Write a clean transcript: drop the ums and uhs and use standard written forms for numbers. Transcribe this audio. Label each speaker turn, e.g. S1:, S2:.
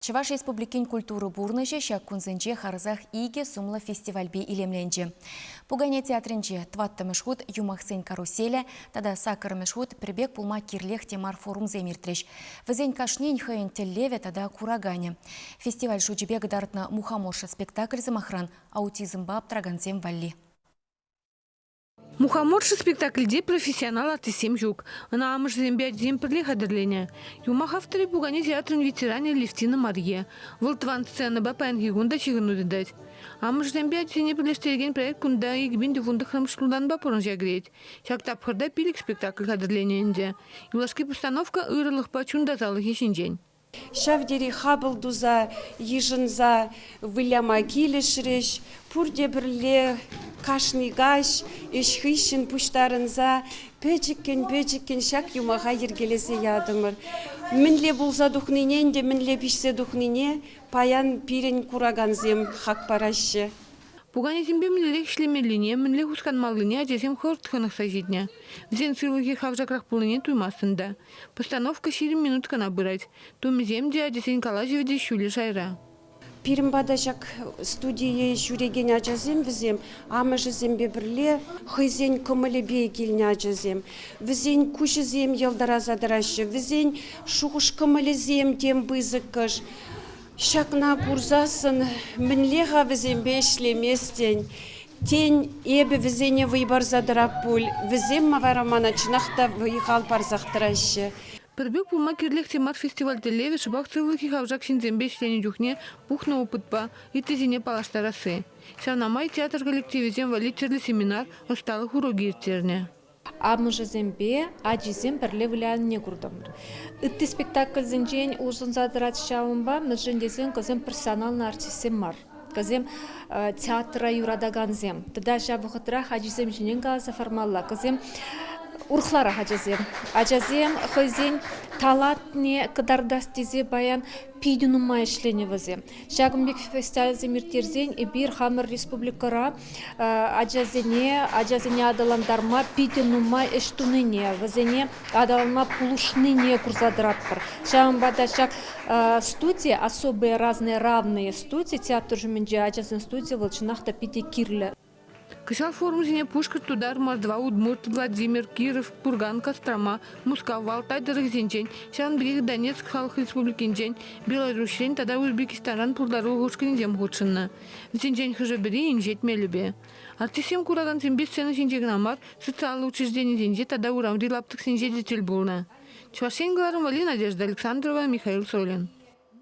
S1: Чуваш Республикин культуру бурныжы шак кунзенче харызах иге сумлы фестивальбе илемленче. Пугане театринче тваттымыш худ юмахсен каруселя, тада сакарымыш худ прибег пулма кирлех темар форум земиртреш. Візен кашнень хайын теллеве тада курагане. Фестиваль шучебе гдартна мухаморша спектакль замахран аутизм баб траганзем валли.
S2: Мухаморшы спектакльде профессионал артисем жүк. Она амыш зембе земперле хадырлене. Юмах авторы бугане театрын ветеране Левтина Мария. Волтван сцена бапайн гигунда чигыну дедать. Амыш зембе атисене перлештерген проект кунда игбин девунда храмшлудан бапорын жагреть. Шак тапхырда пилик спектакль хадырлененде. Юлашки постановка ырылых пачунда залы хешинжень.
S3: Шавдери хабылдуза, ежинза, выляма килешреш, пурде бірле кашнигаш, ешхишін пуштарынза, пөчіккен шак юмаға ергелесе ядымыр. Мінле бұлза дұхнинен де, мінле пішсе дұхнине, паян пирен кураганзем хак парашы.
S2: Пугане зембе мінлерек шлемеліне, мінле хусканмалыне ажесем хортхынық сажидня. Взен сылығы хавжакрақ пулыне туймасында. Постановка 4 минутка набырать. Тумзем де ажесен калажевде шулі шайра.
S3: Пирімбада жак студия жүреген ажазем візем, амыжы зембе бірле, хызен көмілі бейгеліне ажазем. Візен күші зем елдаразадырашы, візен шуғыш көмілі зем дем бызықыш. Шакна бурзасын мінлеға візем бешлеместен. Тень ебі візене выбар задырап пуль, візем маварамана чынақта выйғал парзақтырашы.
S2: Пірбек пулма керлек темат фестиваль телеве шыбақ цылығы хавжак шинзембе шлене жүхне пухна опытпа и тезине палаштарасы. Шавнамай театр коллективизем валитерлі семинар осталық уроги иртерне.
S4: Амыжы зембе, аджизем бірле вілянне күрдімір. Үтті спектакль зінжен ұлжын задырат шауынба, мүжіндезен көзем персоналны артисем мар. Көзем театра юрадаган зем. Тыда жабығытыра аджизем жінен газы формалла. Көзем урхлара аджизем. Аджизем хызен талатне кыдардастезе баян пидюнума ішлене візем. Шагымбек фестиваль земиртерзен бир хамыр республикара аджазене адаландарма пидюнума іштуныне, візене адаланма пулушныне курзадыраппыр. Шагымбада шаг студия, особые разные равные студии, театр жүмінде аджазен студия волчынақта пиде кирлі.
S2: Кысал форум зине Пушкарь, Тудар, Москва, Удмурт, Владимир, Киров, Курган, Кострома, Мускав, Алтай, Дорогзинчень, Шанбриг, Донецк, Халық Республикинчень, Белорусьчень, тада Узбекистан, Пурдару, Гушкинзем худшынна. Зинчень хыжыбери инжет мелюбе. Артисем кураган зембе сцена синжегнамар, социальное учреждение зинже, тада урамди лаптык синжет зетел булна. Чувашен Вали, Надежда Александрова, Михаил Солин.